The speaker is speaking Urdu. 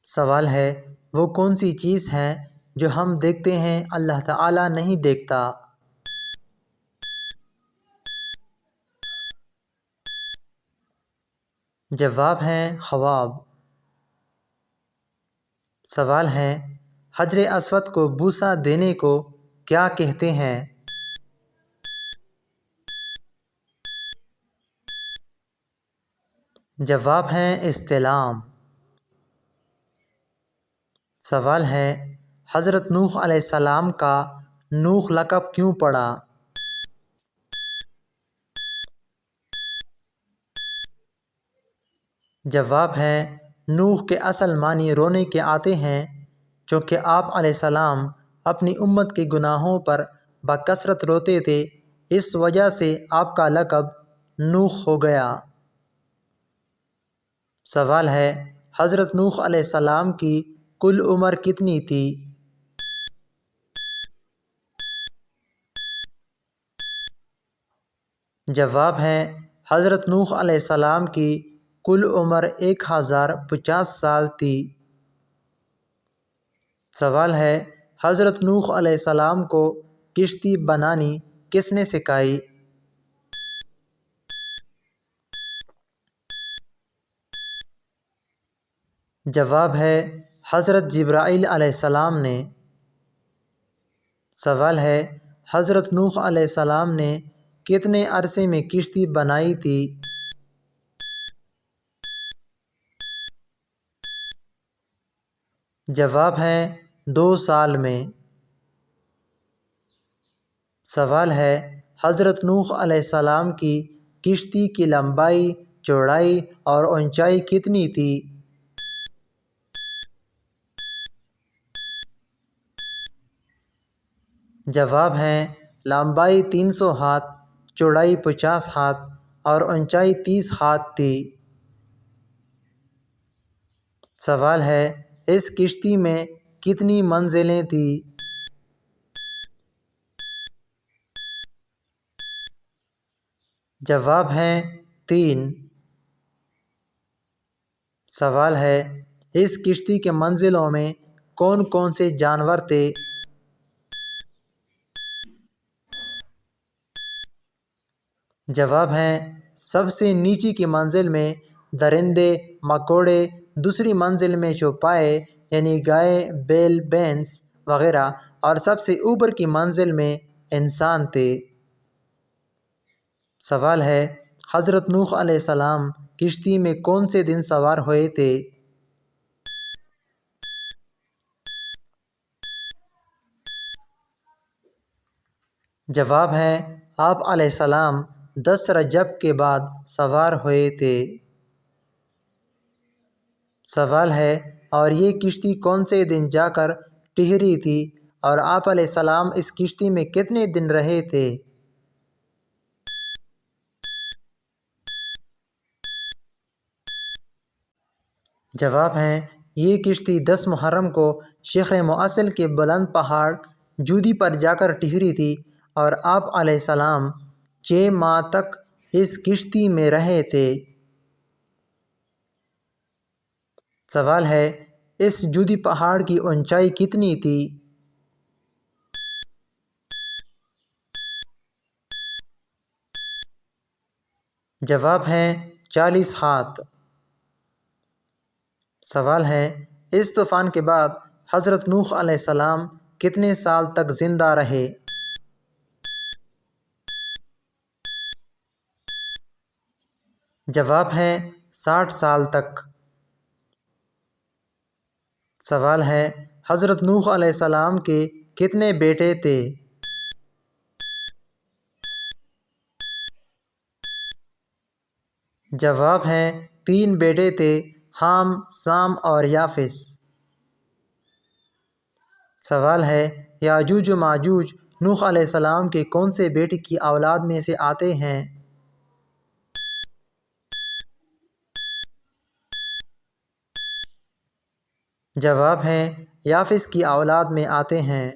سوال ہے وہ کون سی چیز ہے جو ہم دیکھتے ہیں اللہ تعالیٰ نہیں دیکھتا؟ جواب ہے خواب۔ سوال ہے حجر اسود کو بوسہ دینے کو کیا کہتے ہیں؟ جواب ہے استلام۔ سوال ہے حضرت نوح علیہ السلام کا نوح لقب کیوں پڑا؟ جواب ہے نوح کے اصل معنی رونے کے آتے ہیں، چونکہ آپ علیہ السلام اپنی امت کے گناہوں پر بکثرت روتے تھے، اس وجہ سے آپ کا لقب نوح ہو گیا۔ سوال ہے حضرت نوح علیہ السلام کی کل عمر کتنی تھی؟ جواب ہے حضرت نوح علیہ السلام کی کل عمر 1050 سال تھی۔ سوال ہے حضرت نوح علیہ السلام کو کشتی بنانی کس نے سکھائی؟ جواب ہے حضرت جبرائیل علیہ السلام نے۔ سوال ہے حضرت نوح علیہ السلام نے کتنے عرصے میں کشتی بنائی تھی؟ جواب ہے 2 سال میں۔ سوال ہے حضرت نوح علیہ السلام کی کشتی کی لمبائی، چوڑائی اور اونچائی کتنی تھی؟ جواب ہے لمبائی 300 ہاتھ، چوڑائی 50 ہاتھ اور اونچائی 30 ہاتھ تھی۔ سوال ہے اس کشتی میں کتنی منزلیں تھیں؟ جواب ہے 3۔ سوال ہے اس کشتی کے منزلوں میں کون کون سے جانور تھے؟ جواب ہے سب سے نیچی کی منزل میں درندے، مکوڑے، دوسری منزل میں چوپائے یعنی گائے، بیل، بھینس وغیرہ، اور سب سے اوپر کی منزل میں انسان تھے۔ سوال ہے حضرت نوح علیہ السلام کشتی میں کون سے دن سوار ہوئے تھے؟ جواب ہے آپ علیہ السلام 10 رجب کے بعد سوار ہوئے تھے۔ سوال ہے اور یہ کشتی کون سے دن جا کر ٹھہری تھی اور آپ علیہ السلام اس کشتی میں کتنے دن رہے تھے؟ جواب ہے یہ کشتی 10 محرم کو شیخر مؤصل کے بلند پہاڑ جودی پر جا کر ٹھہری تھی اور آپ علیہ السلام 6 ماہ تک اس کشتی میں رہے تھے۔ سوال ہے اس جودی پہاڑ کی اونچائی کتنی تھی؟ جواب ہے 40 ہاتھ۔ سوال ہے اس طوفان کے بعد حضرت نوح علیہ السلام کتنے سال تک زندہ رہے؟ جواب ہے 60 سال تک۔ سوال ہے حضرت نوح علیہ السلام کے کتنے بیٹے تھے؟ جواب ہے 3 بیٹے تھے، حام، سام اور یافس۔ سوال ہے یاجوج و ماجوج نوح علیہ السلام کے کون سے بیٹے کی اولاد میں سے آتے ہیں؟ جواب ہے یافس کی اولاد میں آتے ہیں۔